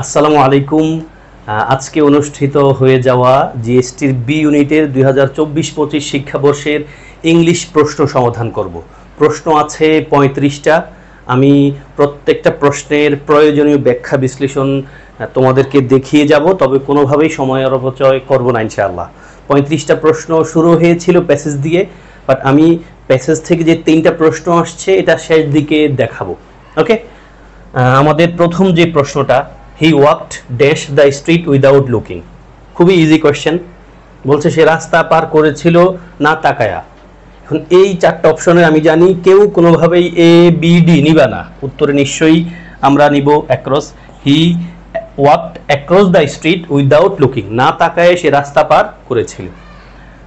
আসসালামু আলাইকুম। আজকে অনুষ্ঠিত হয়ে যাওয়া জিএসটির বি ইউনিটের 2024-25 শিক্ষাবর্ষের ইংলিশ প্রশ্ন সমাধান করব। প্রশ্ন আছে 35টা। আমি প্রত্যেকটা প্রশ্নের প্রয়োজনীয় ব্যাখ্যা বিশ্লেষণ তোমাদেরকে দেখিয়ে যাব, তবে কোনোভাবেই সময়ের অপচয় করব না ইনশাআল্লাহ। 35টা প্রশ্ন শুরু হয়েছিল প্যাসেজ দিয়ে, বাট আমি প্যাসেজ থেকে যে 3টা প্রশ্ন আসছে এটা শেষ দিকে দেখাবো। ওকে, আমাদের প্রথম যে প্রশ্নটা, he walked dash the street without looking. খুবই ইজি কোয়েশ্চেন। বলছে সে রাস্তা পার করেছিল না তাকায়া। এখন এই 4টা অপশনে আমি জানি কেউ কোনোভাবেই এ বি ডি নিবা না, উত্তরে নিশ্চয়ই আমরা নিব across. He walked across the street without looking, না তাকায় সে রাস্তা পার করেছিল।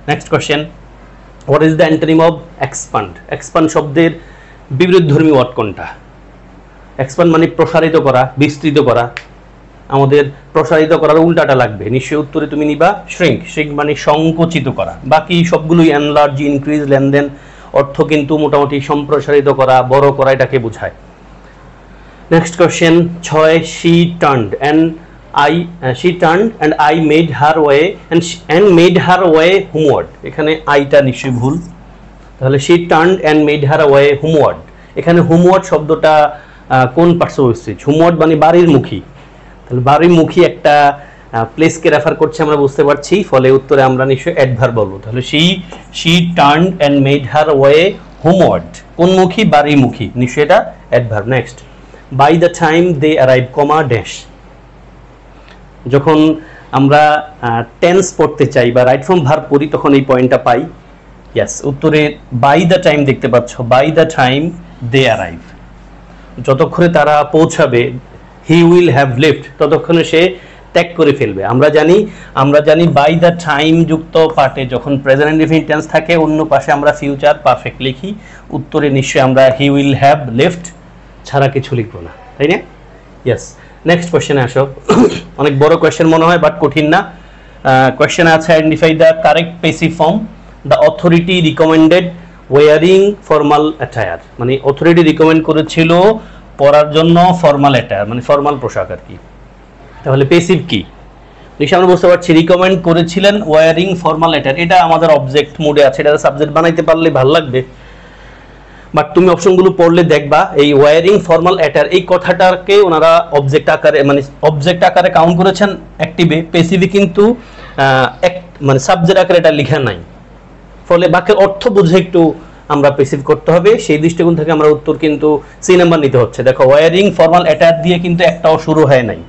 Next question, what is the antonym of expand? Expand শব্দের বিপরীতধর্মী ওয়ার্ড কোনটা? এক্সপান্ড মানে প্রসারিত করা, বিস্তৃত করা। আমাদের প্রসারিত করার উল্টাটা লাগবে, নিশ্চয়ই উত্তরে তুমি নিবা শ্রিঙ্ক। শ্রিঙ্ক মানে সংকুচিত করা। বাকি সবগুলোই এনলার্জ, ইনক্রিজ, লেনদেন অর্থ কিন্তু মোটামুটি সম্প্রসারিত করা, বড় করা, এটাকে বোঝায়। Next question 6, she turned and I made her way and made her way হোমওয়ার্ড। এখানে আইটা নিশ্চয়ই ভুল, তাহলে she turned and made her way হোমওয়ার্ড। এখানে হোমওয়ার্ড শব্দটা কোন পার্টস অফ স্পিচ? হোমওয়ার্ড মানে বাড়ির মুখী, তাহলে বাড়ির মুখী একটা প্লেসকে রেফার করছে আমরা বুঝতে পারছি, ফলে উত্তরে আমরা নিশ্চয়ই অ্যাডভার্ব বলবো। তাহলে she turned and made her way homeward, কোন মুখী? বাড়ির মুখী, নিশ্চয়ই এটা adverb. Next, by the time they arrive, comma dash. যখন আমরা টেন্স পড়তে চাই বা রাইট ফর্ম ভার্ব পড়ি তখন এই পয়েন্টটা পাই। ইয়েস, উত্তরে বাই দ্য টাইম দেখতে পাচ্ছ, by the time they arrive, যতক্ষণে তারা পৌঁছাবে, হি উইল হ্যাভ লিভড, ততক্ষণে সে ত্যাগ করে ফেলবে। আমরা জানি বাই দ্য টাইম যুক্ত পার্টে যখন প্রেজেন্ট ইনডেফিনিট টেন্স থাকে, অন্য পাশে আমরা ফিউচার পারফেক্ট লিখি। উত্তরে নিশ্চয়ই আমরা হি উইল হ্যাভ লিভড ছাড়া কিছু লিখবো না, তাই না? ইয়েস, নেক্সট কোয়েশ্চেনে আসো। অনেক বড় কোয়েশ্চেন মনে হয়, বাট কঠিন না। কোয়েশ্চেনে আছে identify the correct passive form. The authority recommended wearing formal attire, মানে অথরিটি রিকমেন্ড করেছিল পরার জন্য ফর্মাল অ্যাটায়ার, মানে ফর্মাল পোশাক আর কি। তাহলে পেসিভ কি? নিশ্চয়ই আমরা বুঝতে পারছি, রিকমেন্ড করেছিলেন ওয়ারিং ফর্মাল অ্যাটায়ার, এটা আমাদের অবজেক্ট মোডে আছে, এটা সাবজেক্ট বানাইতে পারলে ভালো লাগবে। বাট তুমি অপশনগুলো পড়লে দেখবা এই ওয়ারিং ফর্মাল অ্যাটায়ার এই কথাটাকে ওনারা অবজেক্ট আকারে, মানে অবজেক্ট আকারে কাউন্ট করেছেন অ্যাক্টিভে। পেসিভে কিন্তু মানে সাবজেক্ট আকারে এটা লেখা নাই, ফলে বাক্যের অর্থ বুঝে একটু আমরা পেসিভ করতে হবে। সেই দৃষ্টিকোণ থেকে আমরা উত্তর কিন্তু সি নাম্বার নিতে হচ্ছে। দেখো, ওয়ারিং ফর্মাল অ্যাটায়ার দিয়ে কিন্তু একটাও শুরু হয় নাই,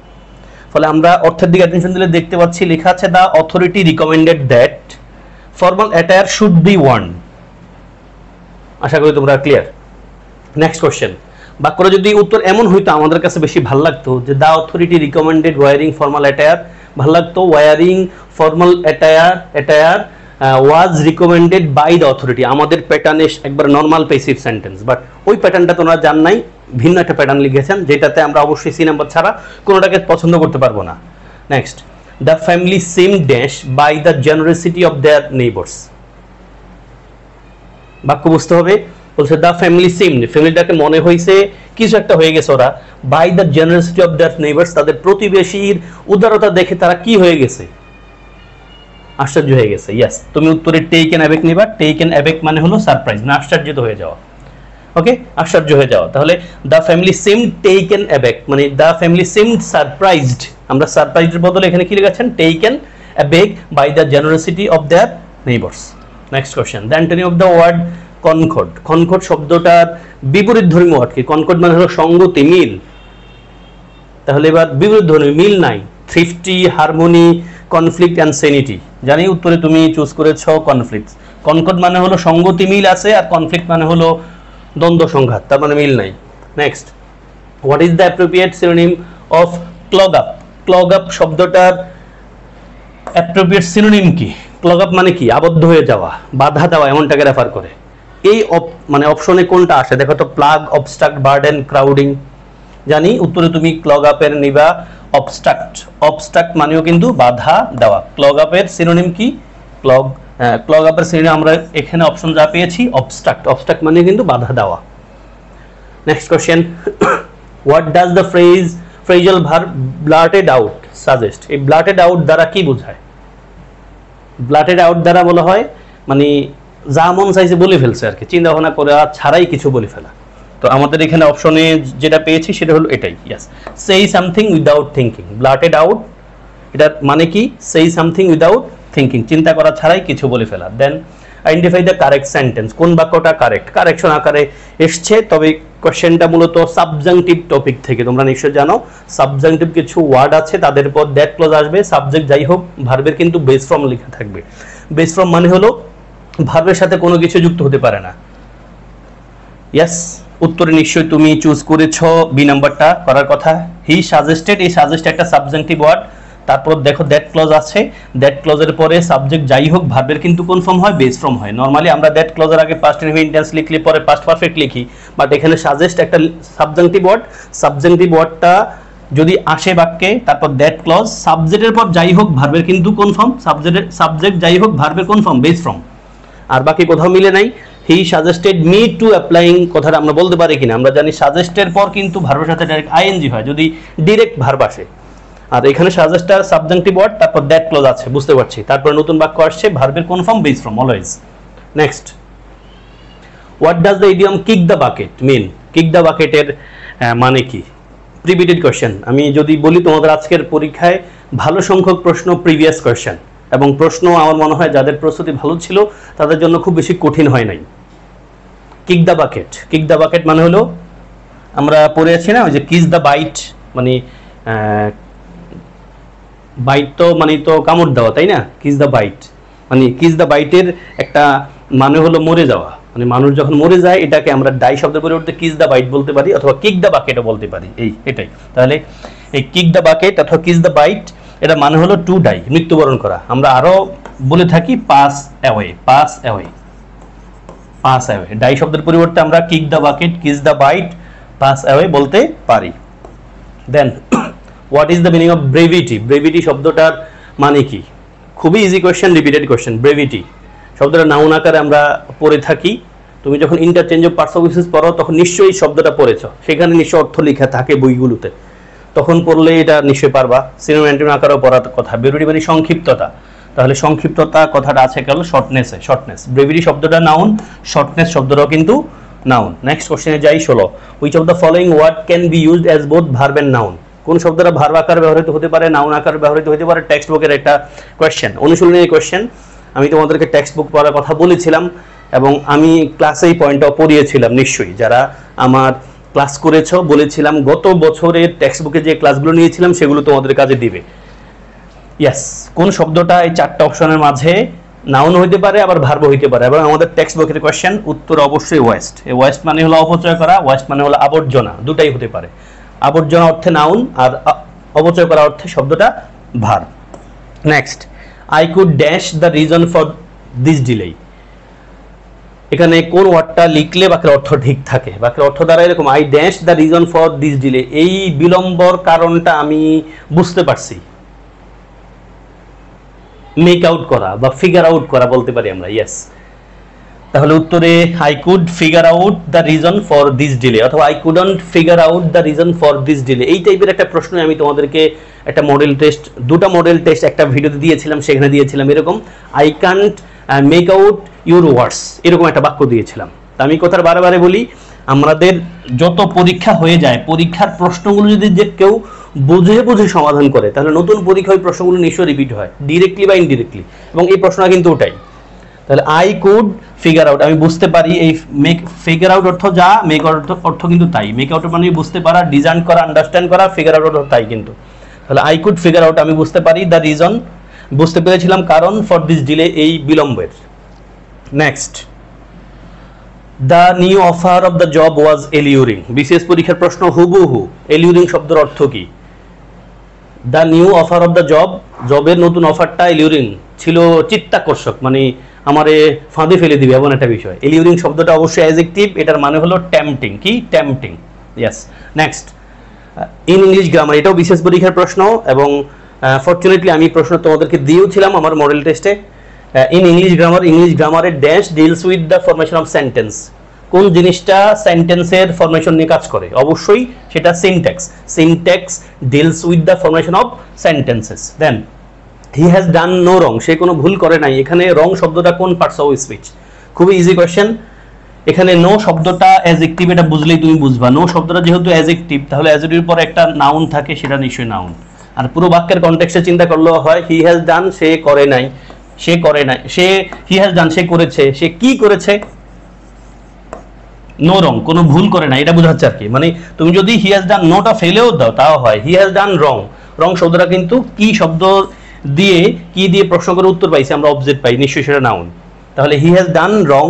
ফলে আমরা অর্থের দিকে অ্যাটেনশন দিলে দেখতে পাচ্ছি লেখা আছে the authority recommended that formal attire should be worn. আশা করি তোমরা ক্লিয়ার। নেক্সট কোশ্চেন, বাক্যটা যদি উত্তর এমন হইতো আমাদের কাছে বেশি ভালো লাগতো, যে the authority recommended wearing formal attire, ভালো লাগতো wearing formal attire was recommended by the authority. আমাদের প্যাটার্নে একবার নর্মাল পেসিভ সেন্টেন্স, বাট ওই প্যাটার্নটা তোমরা জান নাই, ভিন্ন একটা প্যাটার্ন লিখেছেন, যেটাতে আমরা অবশ্যই সি নাম্বার ছাড়া কোনোটাকে পছন্দ করতে পারবো না। Next, the family seem dash by the generosity of their neighbours. বাক্য বুঝতে হবে, বলছে দ্য ফ্যামিলি সিম, ফ্যামিলিটাকে মনে হয়েছে কিছু একটা হয়ে গেছে ওরা, by the generosity of their neighbours, তাদের প্রতিবেশীর উদারতা দেখে তারা কি হয়ে গেছে? আশ্চর্য হয়ে গেছে। ইয়েস, তুমি উত্তরে টেকেন অ্যাবেক নিবা। টেকেন অ্যাবেক মানে হলো সারপ্রাইজ, না আশ্চর্যিত হয়ে যাওয়া। ওকে, আশ্চর্য হয়ে যাওয়া। তাহলে দ্য ফ্যামিলি সিমড টেকেন অ্যাবেক মানে দ্য ফ্যামিলি সিমড সারপ্রাইজড। আমরা সারপ্রাইজের বদলে এখানে কি লিখেছেন? Taken aback by the generosity of their neighbours. Next question, the antonym of the word concord. Concord শব্দটার বিপরীতধর্মী ওয়ার্ড কি? কনকর্ড মানে হলো সঙ্গতি, মিল। তাহলে এবার বিপরীতধর্মী, মিল নাই। থ্রিফটি, হারমোনি, কনফ্লিক্ট অ্যান্ড সেনিটি। জানি উত্তরে তুমি চুজ করেছ কনফ্লিক্ট। কনকর্ড মানে হলো সঙ্গতি, মিল আছে, আর কনফ্লিক্ট মানে হলো দ্বন্দ্ব, সংঘাত, তার মানে মিল নাই। Next, what is the appropriate synonym of clog up? Clog up শব্দটার অ্যাপ্রোপ্রিয়েট সিনোনিম কি? ক্লগ আপ মানে কি? আবদ্ধ হয়ে যাওয়া, বাধা দেওয়া, এমনটাকে রেফার করে। এই মানে অপশনে কোনটা আসে দেখো তো? Plug, abstract, burden, crowding. জানি উত্তরে তুমি ক্লগ আপের নিবা অবস্ট্রাক্ট। অবস্ট্রাক্ট মানেও কিন্তু বাধা দেওয়া। ক্লগ আপের সিনোনিম কি? ক্লগ আপের সিনোনিম আমরা এখানে অপশন যা পেয়েছি অবস্ট্রাক্ট। অবস্ট্রাক্ট মানে কিন্তু বাধা দেওয়া। Next question, what does the phrase phrasal verb blurted out suggest, এই ব্লার্টেড আউট দ্বারা কি বোঝায়? ব্লার্টেড আউট দ্বারা বলা হয় মানে যা মন চাইছে বলে ফেলছে আর কি, চিন্তা ভাবনা করে ছাড়াই কিছু বলে ফেলা। তো আমাদের এখানে অপশনে যেটা পেয়েছি সেটা হলো এটাই, ইয়েস। সেই something without thinking, blurted out এটার মানে কি? সেই সামথিং উইদাউট থিঙ্কিং, চিন্তা করা ছাড়াই কিছু বলে ফেলা। Then identify the correct sentence, কোন বাক্যটা কারেক্ট, কারেকশন আকারে এসছে, তবে কোশ্চেনটা মূলত সাবজাংটিভ টপিক থেকে, তোমরা নিশ্চয় জানো সাবজাংটিভ কিছু ওয়ার্ড আছে তাদের পর দ্যাট ক্লজ আসবে, সাবজেক্ট যাই হোক, ভার্বের কিন্তু বেস ফর্ম লেখা থাকবে। বেস ফর্ম মানে হলো ভার্বের সাথে কোনো কিছু যুক্ত হতে পারে না। ইয়েস, উত্তরে নিশ্চয়ই তুমি চুজ করেছো বি নাম্বারটা করার কথা। হি সাজেস্টেড, এই সাজেস্ট একটা সাবজাংটিভ ওয়ার্ড, তারপর দেখো দ্যাট ক্লজ আছে, দ্যাট ক্লজের পরে সাবজেক্ট যাই হোক ভার্বের কিন্তু কোন ফর্ম হয়? বেস ফর্ম হয়। নরমালি আমরা দ্যাট ক্লজের আগে পাস্ট ইনডিফিনিট টেন্স লিখলে পরে পাস্ট পারফেক্ট লিখি, বাট এখানে সাজেস্ট একটা সাবজাংটিভ ওয়ার্ড, সাবজাংটিভ ওয়ার্ডটা যদি আসে বাক্যে তারপর দ্যাট ক্লজ, সাবজেক্টের পর যাই হোক ভার্বের কিন্তু কোন ফর্ম? সাবজেক্ট যাই হোক ভার্বের কোন ফর্ম? Base form. আর বাকি কোথাও মিলে নাই। He suggested me two applying, কথাটা আমরা বলতে পারি কিনা? আমরা জানি সাজেস্টের পর কিন্তু ভার্বের সাথে ডাইরেক্ট আইএনজি হয় যদি ডিরেক্ট ভার্ব আসে, আর এখানে সাজেস্টার সাবজাংটিভ ওয়ার্ড, তারপর দ্যাট ক্লজ আছে, বুঝতে পারছি। তারপর নতুন বাক্য আসছে, ভার্বের কোন ফর্ম? Base form always. Next, what does the idiom kick the bucket mean? Kick the বাকেটের মানে কি? প্রিভিটেড কোশ্চেন। আমি যদি বলি তোমাদের আজকের পরীক্ষায় ভালো সংখ্যক প্রশ্ন প্রিভিয়াস কোশ্চেন, এবং প্রশ্ন আমার মনে হয় যাদের প্রস্তুতি ভালো ছিল তাদের জন্য খুব বেশি কঠিন হয় নাই। Kick the bucket, kick the bucket মানে হলো আমরা পড়েছি না ওই যে কিস দ্য বাইট, মানে বাইট তো মানে তো কামড় দেওয়া, তাই না? কিস দ্য বাইট মানে কিস দ্য বাইটের একটা মানে হলো মরে যাওয়া, মানে মানুষ যখন মরে যায় এটাকে আমরা ডাই শব্দের পরিবর্তে কিস দ্য বাইট বলতে পারি, অথবা কিক দ্য বাকেটও বলতে পারি, এটাই। তাহলে এই কিক দ্য বাকেট অথবা কিস দ্য বাইট এটা মানে হলো টু ডাই, মৃত্যুবরণ করা। আমরা আরো বলে থাকি pass away, pass away, pass away. Die শব্দের পরিবর্তে আমরা kick the bucket, kiss the bite, pass away বলতে পারি। Then what is the meaning of brevity? Brevity শব্দটার মানে কি? খুবই easy question, repeated question. Brevity শব্দটা নাউন আকারে আমরা পড়ে থাকি। তুমি যখন interchange of parts of speech পড়ো তখন নিশ্চয়ই শব্দটা পড়েছো, সেখানে নিশ্চয়ই অর্থ লেখা থাকে বইগুলোতে, তখন পড়লে এটা নিশ্চয়ই পারবা। সিনোনিম অ্যান্টোনিম আকারেও পড়ার কথা। ব্রেভিটি মানে সংক্ষিপ্ততা, তাহলে সংক্ষিপ্ততা কথাটা আছে কেবল শর্টনেসে, শর্টনেস। ব্রেভিটি শব্দটা নাউন, শর্টনেস শব্দটাও কিন্তু নাউন। নেক্সট কোশ্চেনে যাই 16, which of the following word can be used as both verb and noun? কোন শব্দটা ভার্ব আকারে ব্যবহৃত হতে পারে, নাউন আকারে ব্যবহৃত হতে পারে? টেক্সট বুকের একটা কোয়েশ্চেন, অনুশীলনী কোয়েশ্চেন। আমি তোমাদেরকে টেক্সট বুক পড়ার কথা বলেছিলাম এবং আমি ক্লাসে এই পয়েন্টটাও পড়িয়েছিলাম, নিশ্চয়ই যারা আমার ক্লাস করেছো বলেছিলাম গত বছরের টেক্সট বুকে যে ক্লাসগুলো নিয়েছিলাম সেগুলো তোমাদের কাজে দিবে। ইয়েস, কোন শব্দটা এই চারটা অপশনের মাঝে নাউন হইতে পারে আবার ভার্ব হইতে পারে? এবং আমাদের টেক্সট বুকের কোয়েশ্চেন, উত্তর অবশ্যই ওয়েস্ট। এই ওয়েস্ট মানে হলো অপচয় করা, ওয়েস্ট মানে হলো আবর্জনা, দুটাই হতে পারে। আবর্জনা অর্থে নাউন আর অপচয় করা অর্থে শব্দটা verb. Next, I could dash the reason for this delay. এখানে কোন ওয়ার্ডটা লিখলে বাক্যের অর্থ ঠিক থাকে? বাক্যের অর্থ দ্বারা এরকম, I dash the reason for this delay, এই বিলম্বর কারণটা আমি বুঝতে পারছি। মেক আউট করা বা ফিগার আউট করা বলতে পারি আমরা। ইয়েস, তাহলে উত্তরে I could figure out the reason for this delay অথবা I couldn't figure out the reason for this delay, এই টাইপের একটা প্রশ্ন আমি তোমাদেরকে একটা মডেল টেস্ট, দুটা মডেল টেস্ট একটা ভিডিওতে দিয়েছিলাম, সেখানে দিয়েছিলাম এরকম I can't make out your words, এরকম একটা বাক্য দিয়েছিলাম। তা আমি কথার বারে বারে বলি, আমাদের যত পরীক্ষা হয়ে যায়, পরীক্ষার প্রশ্নগুলো যদি যে কেউ বুঝে বুঝে সমাধান করে তাহলে নতুন পরীক্ষা ওই প্রশ্নগুলো নিশ্চয়ই রিপিট হয়, ডিরেক্টলি বা ইনডিরেক্টলি। এবং এই প্রশ্নটা কিন্তু ওটাই। তাহলে আই কুড ফিগার আউট, আমি বুঝতে পারি। এই মেক, ফিগার আউট অর্থ যা, মেক আউট অর্থ কিন্তু তাই। মেক আউট মানে বুঝতে পারা, ডিজাইন করা, আন্ডারস্ট্যান্ড করা, ফিগার আউট অর্থ তাই কিন্তু। তাহলে আই কুড ফিগার আউট, আমি বুঝতে পারি, দ্য রিজন বুঝতে পেরেছিলাম, কারণ, ফর দিস ডিলে এই বিলম্বের। Next, the new offer of the job was alluring. বিশেষ পরীক্ষার প্রশ্ন হুবহু। এলিউরিং শব্দের অর্থ কি? The new offer of the job, জবের নতুন অফারটা এলিউরিং ছিল, চিত্তাকর্ষক, মানে আমারে ফাঁদে ফেলে দিবে এমন একটা বিষয়। এলিউরিং শব্দটা অবশ্যই অ্যাডজেক্টিভ, এটার মানে হলো টেম্পটিং। কি? Tempting. Yes. Next, in English grammar, এটাও বিশেষ পরীক্ষার প্রশ্ন এবং ফরচুনেটলি আমি প্রশ্ন তোমাদেরকে দিয়েছিলাম আমার মডেল টেস্টে। ইন ইংলিশ গ্রামার, ইংলিশ গ্রামারের dash deals with the formation of sentence, কোন জিনিসটা সেন্টেন্সের ফরমেশন নিয়ে কাজ করে? অবশ্যই সেটা syntax. Syntax deals with the formation of sentences. Then he has done no wrong, সে কোনো ভুল করে নাই। এখানে রং শব্দটা কোন পার্টস অফ স্পিচ? খুবই ইজি কোয়েশ্চেন। এখানে নো শব্দটা অ্যাডজেক্টিভ, এটা বুঝলেই তুমি বুঝবা। নো শব্দটা যেহেতু অ্যাডজেক্টিভ, তাহলে অ্যাডজেক্টিভের পর একটা নাউন থাকে, সেটা নিশ্চয়ই নাউন। আর পুরো বাক্যের কনটেক্সটে চিন্তা করলেও হয় হি হ্যাজ ডান, সে করে নাই, সে করে নাই, সে হি হ্যাজ ডান, সে করেছে, সে কি করেছে? নো রং, কোনো ভুল করে না, এটা বোঝাচ্ছে আর কি। মানে তুমি যদি হি হ্যাজ ডান নোটা ফেলেও দাও তাও হয়। হি হ্যাজ ডান রং, রং শব্দটা কিন্তু কি শব্দ দিয়ে, কি দিয়ে প্রশ্ন করে উত্তর পাইছি আমরা, অবজেক্ট পাই, নিশ্চয়ই সেটা নাউন। তাহলে হি হ্যাজ ডান রং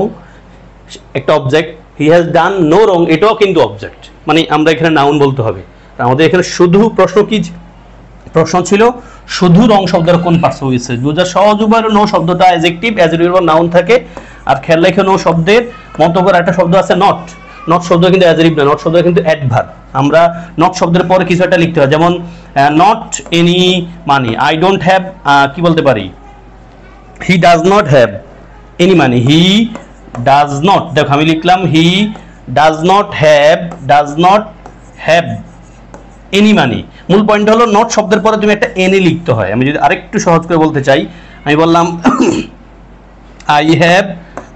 একটা object, he has done no wrong এটাও কিন্তু অবজেক্ট, মানে আমরা এখানে নাউন বলতে হবে। আমাদের এখানে শুধু প্রশ্ন কি প্রশ্ন ছিল, শুধু রং শব্দের কোন পার্টস হয়েছে? বোঝা সহজ উপায়, নো শব্দটা অ্যাডজেক্টিভ, অ্যাডজেক্টিভের নাউন থাকে। আর খেয়াল রেখে নো শব্দের মতো করে একটা শব্দ আছে নট। নট শব্দ কিন্তু অ্যাডজেক্টিভ না, নট শব্দ কিন্তু অ্যাডভার্ব। আমরা নট শব্দের পরে কিছু একটা লিখতে হয়, যেমন not any money, I don't have, কি বলতে পারি? He does not have any money, he does not, দেখো আমি লিখলাম he does not have any money. মূল পয়েন্ট হলো নট শব্দের পরে তুমি একটা এনি লিখতে হয়। আমি যদি আরেকটু সহজ করে বলতে চাই, আমি বললাম আই হ্যাভ,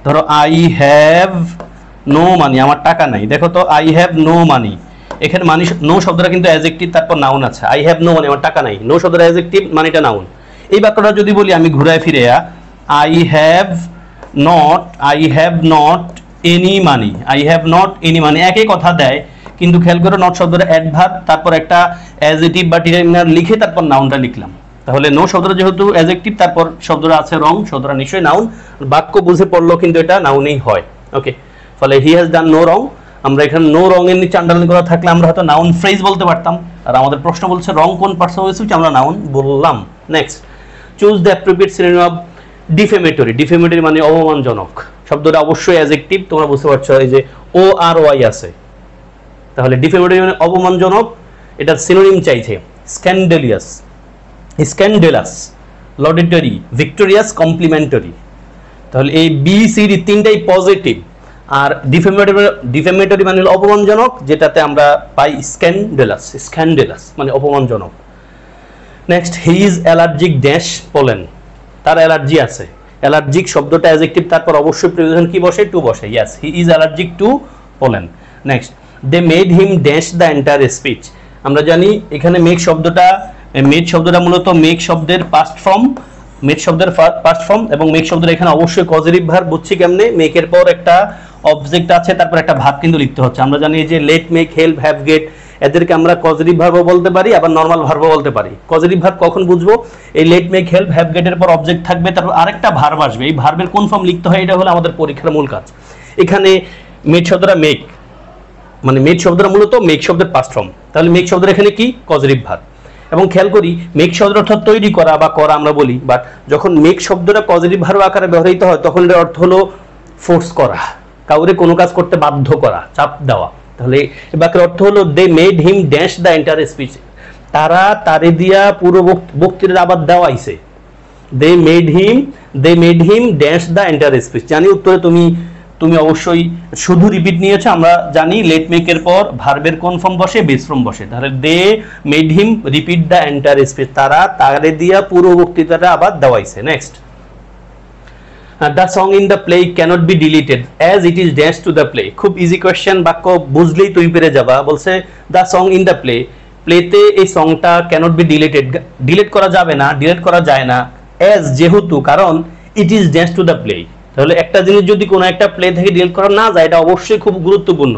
ধরো আই হ্যাভ নো মানি, আমার টাকা নাই। দেখো তো আই হ্যাভ নো মানি, এখানে মানি, নো শব্দটা কিন্তু অ্যাডজেক্টিভ, তারপর নাউন আছে। আই হ্যাভ নো মানি, আমার টাকা নাই, নো শব্দটা অ্যাডজেক্টিভ, মানিটা নাউন। এই বাক্যটা যদি বলি আমি ঘুরায় ফিরে, I have not any money, I have not any money, একই কথা দেয়, কিন্তু খেয়াল করো নট শব্দটা অ্যাডভার্ব, তারপর একটা অ্যাডজেক্টিভ বা ডিটারমিনার লিখে তারপর নাউনটা লিখলাম। তাহলে নো শব্দটা যেহেতু অ্যাডজেক্টিভ, তারপর শব্দটা আছে রং, শব্দটা নিশ্চয়ই নাউন। বাক্য বুঝে পড়লো কিন্তু এটা নাউনই হয়। ওকে, ফলে হি হ্যাজ ডান নো রং, আমরা এখানে নো রং এর নিচে আন্ডারলাইন করা থাকলে আমরা হয়তো নাউন ফ্রেজ বলতে পারতাম। আর আমাদের প্রশ্ন বলছে রং কোন পার্টস অফ স্পিচ, আমরা নাউন বললাম। Next, choose the appropriate synonym of defamatory. Defamatory মানে অপমানজনক। শব্দটা অবশ্যই অ্যাডজেক্টিভ, তোমরা বুঝতে পারছো, এই যে ও আর ওয়াই আছে। তাহলে ডিফেমেটরি মানে অপমানজনক, এটার সিনোনিম চাইছে scandalous, scandalous, laudatory, victorious, complimentary. তাহলে এই বি সি ডি তিনটাই পজিটিভ। আর ডিফেমেটরি মানে অপমানজনক, যেটাতে আমরা পাই স্ক্যান্ডেলাস, স্ক্যান্ডেলাস মানে অপমানজনক। Next, he is allergic dash pollen, তার অ্যালার্জি আছে। অ্যালার্জিক শব্দটা অ্যাডজেক্টিভ, তারপর অবশ্যই প্রিপোজিশন কি বসে? টু বসে। Yes, he is allergic to pollen. Next, they made him dash the entire speech. আমরা জানি এখানে মেক শব্দটা, মেড শব্দটা মূলত মেক শব্দের পাস্ট ফর্ম, মেড শব্দের পাস্ট ফর্ম, এবং মেক শব্দটা এখানে অবশ্যই পজিটিভ ভার্ব। বুঝছি কেমনে? মেকের পর একটা অবজেক্ট আছে, তারপর একটা ভার্ব কিন্তু লিখতে হচ্ছে। আমরা জানি যে let, make, help, have, get, এদেরকে আমরা পজিটিভ ভার্বও বলতে পারি, আবার নর্মাল ভার্বও বলতে পারি। পজিটিভ ভার্ব কখন বুঝবো? এই লেট, মেক, হেল্প, হ্যাভ, গেটের পর অবজেক্ট থাকবে, তারপর আরেকটা ভার্ব আসবে। এই ভার্বের কোন ফর্ম লিখতে হয়, এটা হলো আমাদের পরীক্ষার মূল কাজ। এখানে মেড শব্দটা মেক, মানে মেক শব্দটা মূলত মেক শব্দের পাস্ট ফর্ম। তাহলে মেক শব্দের এখানে কি? Positive verb. এবং খেয়াল করি মেক শব্দের অর্থ তৈরি করা বা করা আমরা বলি, বাট যখন মেক শব্দটা পজিটিভ ভার্ব আকারে ব্যবহৃত হয় তখন এর অর্থ হলো ফোর্স করা, কাউরে কোনো কাজ করতে বাধ্য করা, চাপ দেওয়া। তাহলে এই বাক্যের অর্থ হলো they made him dash the entire speech, তারা তারে দিয়া পুরো বক্তৃতার আবার দেওয়াইছে। They made him dash the entire speech. জানি উত্তরে তুমি অবশ্যই শুধু রিপিট নিয়েছো। আমরা জানি লেট মেকের পর ভার্বের কোন ফর্ম বসে? বেস ফর্ম বসে। তাহলে they made him repeat the entire speech, তারা তারে দিয়া পুরো বক্তৃতাটা আবার দেওয়াইছে। Next, the song in the play cannot be deleted as it is dash to the play। খুব ইজি কোয়েশ্চেন, বাক্য বুঝলেই তুমি পেরে যাবা। বলছে the song in the play, প্লেতে এই সংটা cannot be deleted, ডিলিট করা যাবে না, ডিলিট করা যায় না, as যেহেতু, কারণ it is dash to the play। তাহলে একটা জিনিস যদি কোনো একটা প্লে থেকে ডিলিট করা না যায়, এটা অবশ্যই খুব গুরুত্বপূর্ণ,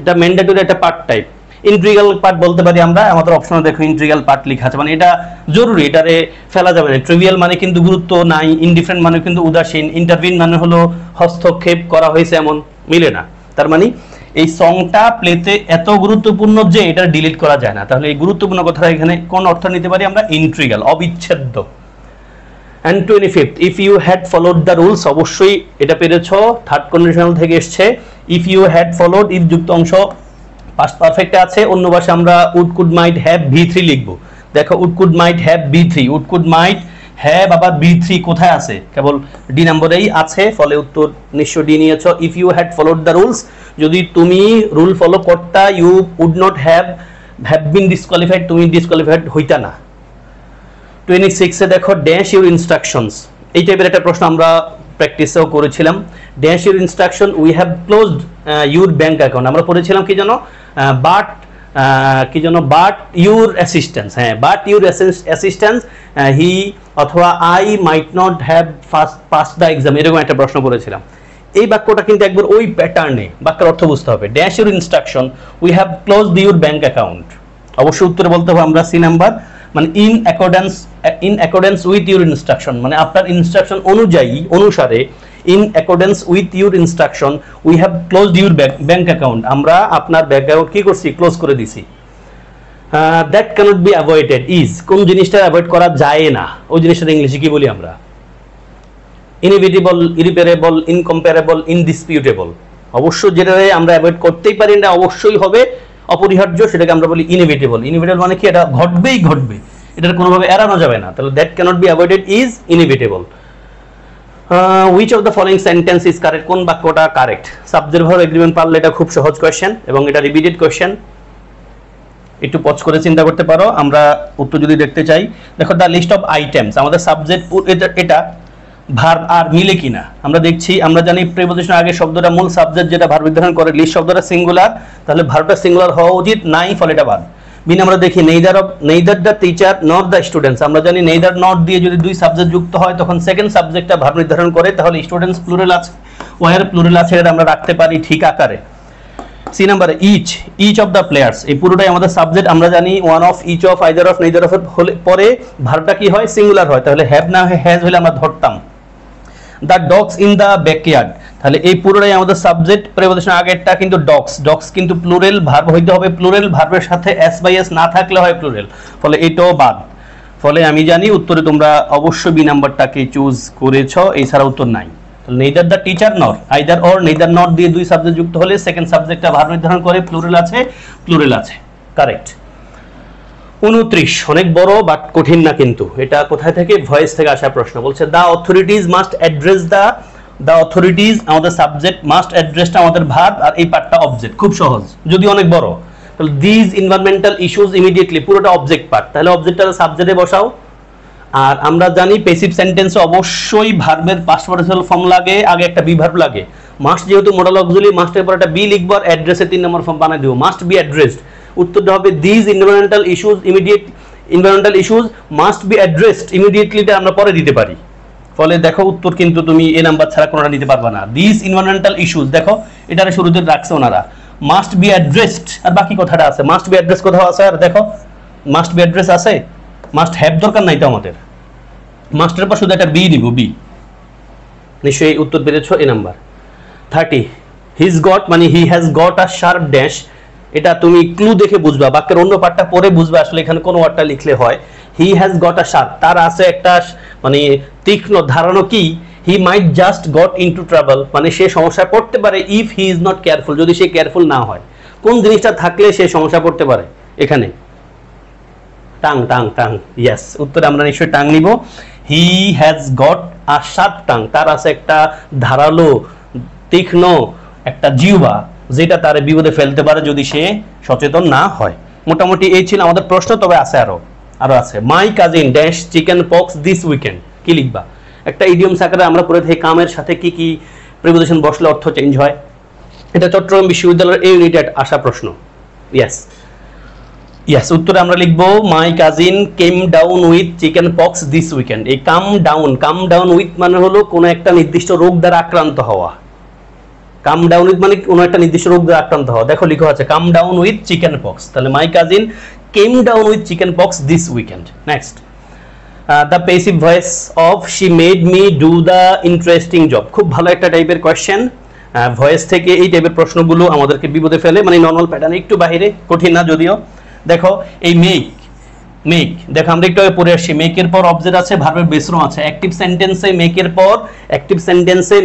এটা ম্যান্ডেটরি একটা পার্ট টাইপ। ইন্ট্রিগাল পার্ট বলতে পারি আমরা, আমাদের অপশনে দেখো ইন্ট্রিগাল পার্ট লেখা আছে, মানে এটা জরুরি, এটারে ফেলা যাবে না। ট্রিভিয়াল মানে কিন্তু গুরুত্ব নাই, ইনডিফারেন্ট মানে কিন্তু উদাসীন, ইন্টারভিন মানে হলো হস্তক্ষেপ করা হয়েছে এমন, মিলে না। তার মানে এই সংটা প্লেতে এত গুরুত্বপূর্ণ যে এটা ডিলিট করা যায় না। তাহলে এই গুরুত্বপূর্ণ কথাটা এখানে কোন অর্থ নিতে পারি আমরা? ইন্ট্রিগাল, অবিচ্ছেদ্য। And 25th, if you had followed the rules, অবশ্যই এটা পেরেছো, থার্ড কন্ডিশনাল থেকে এসেছে। if you had followed, if যুক্ত অংশ পাস্ট পারফেক্টে আছে, অন্য ভাষায় আমরা would, could, might, have, V3 লিখবো। দেখো would, could, might, have, V3, would, could, might, হ্যাঁ বাবা B3 কোথায় আছে? কেবল ডি নম্বরেই আছে, ফলে উত্তর নিশ্চয় ডি নিয়েছ। If you had followed the rules, যদি তুমি রুল ফলো করতা, you would not have been disqualified, তুমি ডিসকোয়ালিফাইড হইতা না। 26 এ দেখো ড্যাশ ইউর ইনস্ট্রাকশনস, এই টাইপের একটা প্রশ্ন আমরা প্র্যাকটিসেও করেছিলাম। Dash your instruction, we have closed your bank account, আমরা পড়েছিলাম কি যেন, বাট কি যেন, বাট ইউর অ্যাসিস্ট্যান্স, হ্যাঁ বাট ইউর অ্যাসিস্ট্যান্স হি অথবা I might not have pass the exam, এরকম একটা প্রশ্ন করেছিলাম। এই বাক্যটা কিন্তু একবার ওই প্যাটার্নে, বাক্যের অর্থ বুঝতে হবে। Dash your instruction, we have closed your bank account, অবশ্যই উত্তরে বলতে হবে আমরা সি নাম্বার, মানে in accordance with your instruction, মানে আপনার ইনস্ট্রাকশন অনুযায়ী, অনুসারে, in accordance with your instruction we have closed your bank account, আমরা আপনার ব্যাংক অ্যাকাউন্ট কি করছি, ক্লোজ করে দিছি। That cannot be avoided is, কোন জিনিসটা অ্যাভয়েড করা যায় না, ওই জিনিসটা ইংলিশে কি বলি আমরা? Inevitable, ইরিপেয়ারেবল, incomparable, ইনডিসপিউটেবল। অবশ্য যেটা আমরা অ্যাভয়েড করতেই পারি না, অবশ্যই হবে, অপরিহার্য, সেটাকে আমরা বলি ইনএভিটেবল। ইনএভিটেবল মানে কি, এটা ঘটবেই ঘটবে, এটার কোনোভাবে এড়ানো যাবে না, তাহলে that cannot be avoided is inevitable. Which of the following sentence is correct, কোন বাক্যটা কারেক্ট? সাবজেক্ট ভার্ব এগ্রিমেন্ট পারলে এটা খুব সহজ কোয়েশ্চেন, এবং এটা রিপিটেড কোয়েশ্চেন, একটু পজ করে চিন্তা করতে পারো। আমরা উত্তর যদি দেখতে চাই, দেখো দ্য লিস্ট অফ আইটেমস, আমাদের সাবজেক্ট এটা ভার্ব আর মিলে কিনা আমরা দেখছি। আমরা জানি প্রিপোজিশন আগে শব্দটা মূল সাবজেক্ট যেটা ভার্ব নির্ধারণ করে, লিস্ট শব্দটা সিঙ্গুলার, তাহলে ভার্বটা সিঙ্গুলার হওয়া উচিত, নাই, ফলে এটা বাদ। বিন আমরা দেখি neither the teacher not the students, আমরা জানি নেইদার নট দিয়ে যদি দুই সাবজেক্ট যুক্ত হয় তখন সেকেন্ড সাবজেক্টটা ভার্ব নির্ধারণ করে, তাহলে স্টুডেন্টস প্লুরাল আছে, ওয়ার প্লুরাল আছে, এটা আমরা রাখতে পারি ঠিক আকারে। সি নাম্বারে ইচ অফ দ্য প্লেয়ার্স, এই পুরোটাই আমাদের সাবজেক্ট, আমরা জানি one of, each of, either of, neither of হলে পরে ভার্বটা কি হয়, সিঙ্গুলার হয়, তাহলে হ্যাভ না হ্যাজ হলে আমরা ধরতাম। The dogs in the backyard, তাহলে এই পুরোটাই আমাদের সাবজেক্ট, প্রিপোজিশন আগেরটা কিন্তু ডগস কিন্তু প্লুরাল, ভার্ব হইতে হবে প্লুরাল, ভার্বের সাথে এস বাই এস না থাকলে হয় প্লুরাল, ফলে এটাও বাদ। ফলে আমি জানি উত্তরে তোমরা অবশ্যই বি নাম্বারটাকে চুজ করেছো, এছাড়া উত্তর নাই। নেইদার দ্য টিচার নর, আইদার অর, নেইদার নট দিয়ে দুই সাবজেক্ট যুক্ত হলে সেকেন্ড সাবজেক্টটা ভার্ব নির্ধারণ করে, প্লুরাল আছে, কারেক্ট। 29 অনেক বড় বাট কঠিন না, কিন্তু এটা কোথায় থেকে, ভয়েস থেকে আসা প্রশ্ন। বলছে the authorities must address the authorities, আমাদের সাবজেক্ট, মাস্ট অ্যাড্রেসটা আমাদের ভার্ব, আর এই পার্টটা অবজেক্ট, খুব সহজ, যদি অনেক বড়। তাহলে দিজ এনভায়রনমেন্টাল ইস্যুস ইমিডিয়েটলি, পুরোটা অবজেক্ট পার্ট, তাহলে অবজেক্টটা সাবজেক্টে বসাও। আর আমরা জানি প্যাসিভ সেন্টেন্সে অবশ্যই ভার্বের পাস্ট পার্টিসিপাল ফর্ম লাগে, আগে একটা বি ভার্ব লাগে। মাস্ট যেহেতু মডেল অক্সিলারি, মাস্টের পর একটা বি লিখবো, আর অ্যাড্রেসে 3 নম্বর ফর্ম বানাই দেবো, মাস্ট বি অ্যাড্রেসড। উত্তরটা হবে these environmental issues must be addressed immediately, আমরা পরে দিতে পারি। ফলে দেখো উত্তর কিন্তু তুমি এ নাম্বার ছাড়া কোনোটা নিতে পারবে না। দিস এনভায়রনমেন্টাল ইস্যুস, দেখো এটারে শুরুতে রাখছে ওনারা, মাস্ট বি অ্যাড্রেসড, আর বাকি কথাটা আছে, মাস্ট বি অ্যাড্রেস কোথাও আছে, আর দেখো মাস্ট বি অ্যাড্রেস আছে, মাস্ট হ্যাভ দরকার নাই তো আমাদের, মাস্টের পর শুধু একটা বি দিব, বি। নিশ্চয়ই উত্তর পেরেছো, এ নাম্বার। 30 হিজ গট, মানে he has got a sharp dash, এটা তুমি ক্লু দেখে বুঝবা, বাক্যের অন্য পার্টটা পরে বুঝবা আসলে এখানে কোন ওয়ার্ডটা লিখলে হয়। He has got a sharp, তার আছে একটা মানে তীক্ষ্ণ ধারণা কি, হি মাইট জাস্ট গট ইনটু ট্রাবল, মানে সে সমস্যায় পড়তে পারে, if he is not careful, যদি সে কেয়ারফুল না হয়। কোন জিনিসটা থাকলে সে সমস্যা পড়তে পারে, এখানে টাং, ইয়েস, উত্তরে আমরা নিশ্চয়ই টাং নিব। He has got a sharp tongue, তার আছে একটা ধারালো, তীক্ষ্ণ একটা জিহ্বা, যেটা তার বিপদে ফেলতে পারে যদি সে সচেতন না হয়। মোটামুটি এই ছিল আমাদের প্রশ্ন, তবে আছে আরো আছে। My cousin dash chicken pox this weekend, কি লিখবা? একটা ইডিয়মস আকারে আমরা পড়ে থাকি, কামের সাথে কি কি প্রিপোজিশন বসলে অর্থ চেঞ্জ হয়, এটা চট্টগ্রাম বিশ্ববিদ্যালয়ের এই ইউনিটেড আসা প্রশ্ন। ইয়েস, উত্তরে আমরা লিখবো my cousin came down with chicken pox this weekend. এই কাম ডাউন উইথ মানে হলো কোনো একটা নির্দিষ্ট রোগ দ্বারা আক্রান্ত হওয়া, কাম ডাউন উইথ মানে কোনো একটা নির্দিষ্ট রোগ দ্বারা আক্রান্ত হওয়া। দেখো লিখা আছে কাম ডাউন উইথ চিকেন পক্স, তাহলে my cousin came down with chicken pox this weekend. Next, the passive voice of she made me do the interesting job, খুব ভালো একটা টাইপের কোয়েশ্চেন। ভয়েস থেকে এই টাইপের প্রশ্নগুলো আমাদেরকে বিপদে ফেলে, মানে নর্মাল প্যাটার্ন একটু বাইরে, কঠিন না যদিও। দেখো এই মেক, দেখো আমরা একটু পড়ে আসছি, মেকের পর অবজেক্ট আছে, ভার্বের বেস ফর্ম আছে। অ্যাক্টিভ সেন্টেন্সে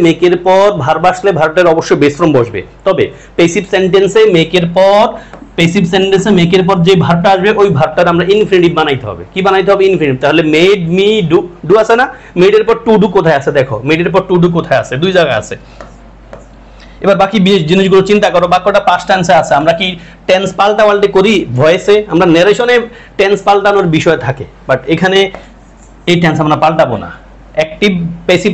মেকের পর ভার্ব আসলে ভার্বের অবশ্যই বেস ফর্ম বসবে, তবে প্যাসিভ সেন্টেন্সে মেকের পর প্যাসিভ সেন্টেন্সে মেকের পর যে ভার্বটা আসবে ওই ভার্বটার আমরা ইনফিনিটিভ বানাইতে হবে। কি বানাইতে হবে? ইনফিনিটিভ। তাহলে মেড, মি, ডু, ডু আছে না? মেডের পর টু ডু কোথায় আছে দেখো, মেডের পর টু ডু কোথায় আছে? দুই জায়গায় আছে। এবার বাকি জিনিসগুলো চিন্তা করো। বাক্যটা পাস্ট টেন্সে আছে, আমরা কি টেন্স পাল্টাপাল্টি করি ভয়েসে? আমরা ন্যারেশনে টেন্স পাল্টানোর বিষয় থাকে, বাট এখানে এই টেন্স আমরা পাল্টাবো না। অ্যাক্টিভ প্যাসিভ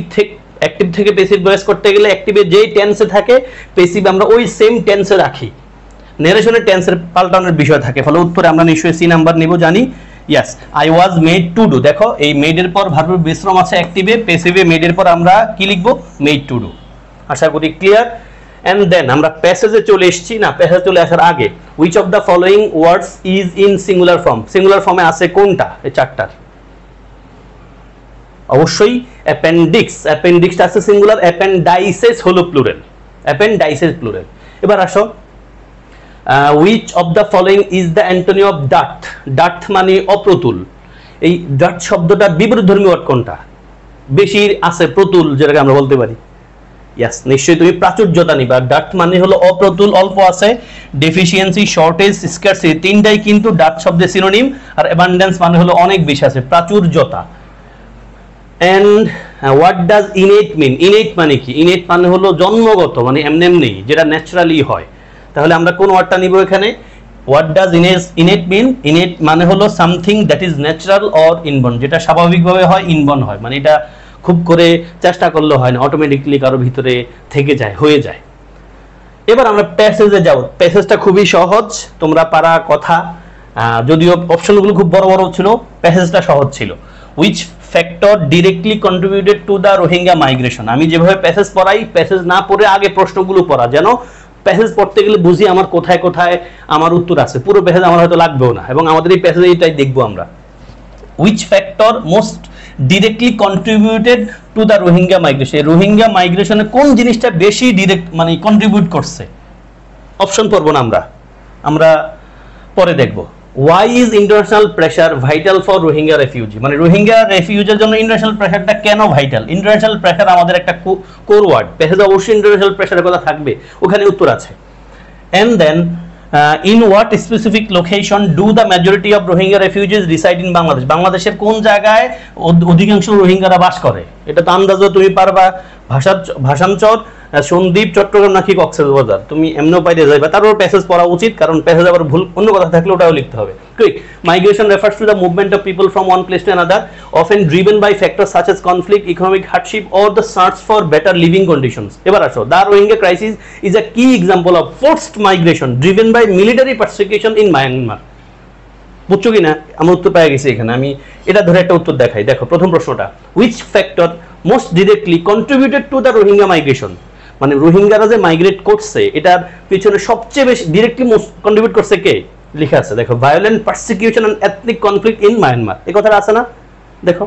থেকে প্যাসিভ ভয়েস করতে গেলে অ্যাক্টিভে যেই টেন্সে থাকে প্যাসিভ আমরা ওই সেম টেন্সে রাখি। ন্যারেশনে টেন্সের পাল্টানোর বিষয় থাকে। ফলে উত্তরে আমরা নিশ্চয়ই সি নাম্বার নিব, জানি। Yes, I was made to do. দেখো এই মেডের পর ভার্বের বিশ্রাম আছে অ্যাক্টিভে, প্যাসিভে মেডের পর আমরা কি লিখবো? Made to do. আশা করি ক্লিয়ার। এন্ড দেন আমরা প্যাসেজে চলে এসেছি, না প্যাসেজে চলে আসার আগে, which of the following words is in singular form? Singular ফর্মে আছে কোনটা এই চারটার? অবশ্যই অ্যাপেন্ডিক্স। অ্যাপেন্ডিক্সটা আছে সিঙ্গুলার, অ্যাপেন্ডাইসেস হলো প্লুরাল। অ্যাপেন্ডাইসেস প্লুরাল। এবার আসো, which of the following is the antony of dirt? dirt মানে অপ্রতুল। এই dirt শব্দটার বিপরীতধর্মী ওয়ার্ড কোনটা? বেশি আছে প্রতুল, যেটাকে আমরা বলতে পারি। ইয়েস, নিশ্চয়ই তুমি প্রাচুর্যতা নিবা। dirt মানে হলো অপ্রতুল, অল্প আছে। ডেফিসিয়েন্সি, শর্টেজ, স্কার্সিটি তিনটাই কিন্তু dirt শব্দের সিনোনিম। আর অ্যাবান্ডেন্স মানে হলো অনেক বেশি আছে, প্রাচুর্যতা। and what does innate mean? innate মানে কি? innate মানে হলো জন্মগত, মানে এমনি এমনি, যেটা ন্যাচারালি হয়। তাহলে আমরা কোন ওয়ার্ডটা নিব এখানে? what does innate mean? innate মানে হলো something that is natural or inborn, যেটা স্বাভাবিকভাবে হয়, ইনবর্ন হয়, মানে এটা খুব করে চেষ্টা করলে হয় না, অটোমেটিক্যালি কারো ভিতরে থেকে যায়, হয়ে যায়। এবার আমরা প্যাসেজে যাব। প্যাসেজটা খুবই সহজ, তোমরা পারা কথা, যদিও অপশনগুলো খুব বড় বড় ছিল, প্যাসেজটা সহজ ছিল। which factor directly contributed to the Rohingya migration? আমি যেভাবে প্যাসেজ পড়াই, প্যাসেজ না পড়ে আগে প্রশ্নগুলো পড়া, যেন প্যাসেজ পড়তে গেলে বুঝি আমার কোথায় কোথায় আমার উত্তর আছে। পুরো প্যাসেজ আমার হয়তো লাগবেও না, এবং আমাদের এই প্যাসেজে এটাই দেখবো আমরা। which factor most directly contributed to the Rohingya migration? Rohingya মাইগ্রেশনে কোন জিনিসটা বেশি ডিরেক্ট মানে কন্ট্রিবিউট করছে? অপশন পড়বো না আমরা পরে দেখবো। why is international pressure vital for Rohingya refugee? মানে রোহিঙ্গা রেফিউজির জন্য ইন্টারন্যাশনাল প্রেসারটা কেন ভাইটাল? ইন্টারন্যাশনাল প্রেসার আমাদের একটা কোর ওয়ার্ড, প্যাসেজে অবশ্যই ইন্টারন্যাশনাল প্রেসারের কথা থাকবে, ওখানে উত্তর আছে। and then in what specific location do the majority of Rohingya refugees reside in Bangladesh? বাংলাদেশের কোন জায়গায় অধিকাংশ রোহিঙ্গারা বাস করে? এটা তো আন্দাজও তুমি পারবা। ভাষাঞ্চল, সন্দ্বীপ, চট্টগ্রাম নাকি কক্সবাজার? তুমি এমনও পাইতে যাইবা, তারপর প্যাসেজ পড়া উচিত, কারণ প্যাসেজ আবার ভুল অন্য কথা থাকলে ওটাও লিখতে হবে। Quick, migration refers to the movement of people from one place to another, often driven by factors such as conflict, economic hardship or the search for better living conditions. এবার আসো, the Rohingya crisis is a key example of forced migration driven by military persecution in Myanmar. বুঝছো কিনা? আমার উত্তর পেয়ে গেছি এখানে। আমি এটা ধরে একটা উত্তর দেখাই। দেখো প্রথম প্রশ্নটা, which factor most directly contributed to the Rohingya migration? মানে রোহিঙ্গারা যে মাইগ্রেট করছে এটার পিছনে সবচেয়ে বেশি ডিরেক্টলি মোস্ট কন্ট্রিবিউট করছে কে? লেখা আছে দেখো, violent persecution and ethnic conflict in Myanmar. এই কথাটা আছে না? দেখো,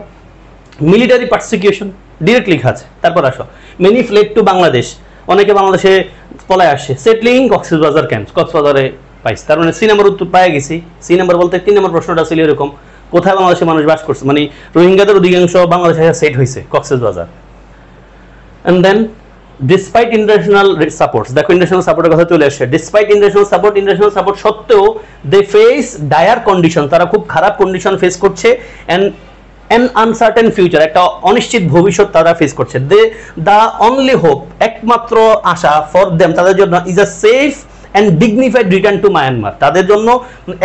মিলিটারি পারসিকিউশন ডিরেক্ট লেখা আছে। তারপর আসো, মেনি ফ্লেড টু বাংলাদেশ, অনেকে বাংলাদেশে পলায় আসে, সেটলিং কক্সবাজার ক্যাম্পস, কক্সবাজারে পাইছে। তার মানে সি নাম্বার উত্তর পেয়ে গেছি। সি নাম্বার বলতে 3 নম্বর প্রশ্নটা ছিল এরকম, কোথায় বাংলাদেশে মানুষ বাস করছে, মানে রোহিঙ্গাদের অধিকাংশ বাংলাদেশে সেট হয়েছে Cox's Bazar. And then despite international supports, দেখো ইন্টারন্যাশনাল সাপোর্টের কথা চলে আসছে। ডিসপাইট ইন্টারন্যাশনাল সাপোর্ট সত্ত্বেও দে ফেস ডায়ার কন্ডিশন, তারা খুব খারাপ কন্ডিশন ফেস করছে। অ্যান আনসার্টেন ফিউচার, একটা অনিশ্চিত ভবিষ্যৎ তারা ফেস করছে। দ্য অনলি হোপ, একমাত্র আশা ফর দেম, তাদের জন্য is a safe and dignified return to Myanmar, তাদের জন্য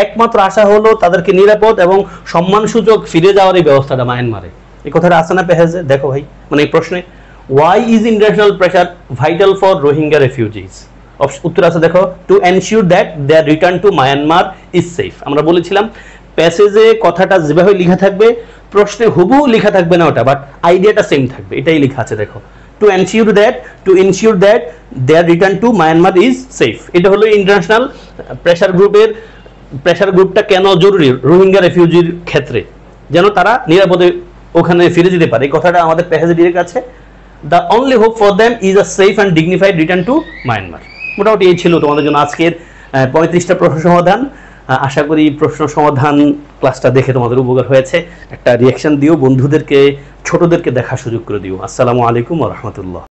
একমাত্র আশা হলো তাদেরকে নিরাপদ এবং সম্মানসূচক ফিরে যাওয়ার এই ব্যবস্থাটা মায়ানমারে। এই কথাটা আছে না পেহেজে? দেখো ভাই, মানে এই প্রশ্নে why is international pressure vital for Rohingya refugees? উত্তর আছে দেখো, to ensure that their return to Myanmar is safe। আমরা বলেছিলাম প্যাসেজে কথাটা যেভাবে লেখা থাকবে প্রশ্নে হুবহু লেখা থাকবে না ওটা, বাট আইডিয়াটা সেম থাকবে, এটাই লেখা আছে দেখো, to ensure that their return to Myanmar is safe। এটা হলো ইন্টারন্যাশনাল প্রেসার গ্রুপটা কেন জরুরি রোহিঙ্গা রেফিউজির ক্ষেত্রে, যেন তারা নিরাপদে ওখানে ফিরে যেতে পারে। এই কথাটা আমাদের প্যাসেজে ডিরেক্ট আছে। The only hope for them is a safe and dignified return to Myanmar। মোটামুটি এই ছিল তোমাদের জন্য আজকের 35টা প্রশ্ন সমাধান। আশা করি প্রশ্ন সমাধান ক্লাসটা দেখে তোমাদের উপকার হয়েছে। একটা রিয়াকশন দিও, বন্ধুদেরকে ছোটদেরকে দেখার সুযোগ করে দিও। আসসালামু আলাইকুম ওয়া রাহমাতুল্লাহ।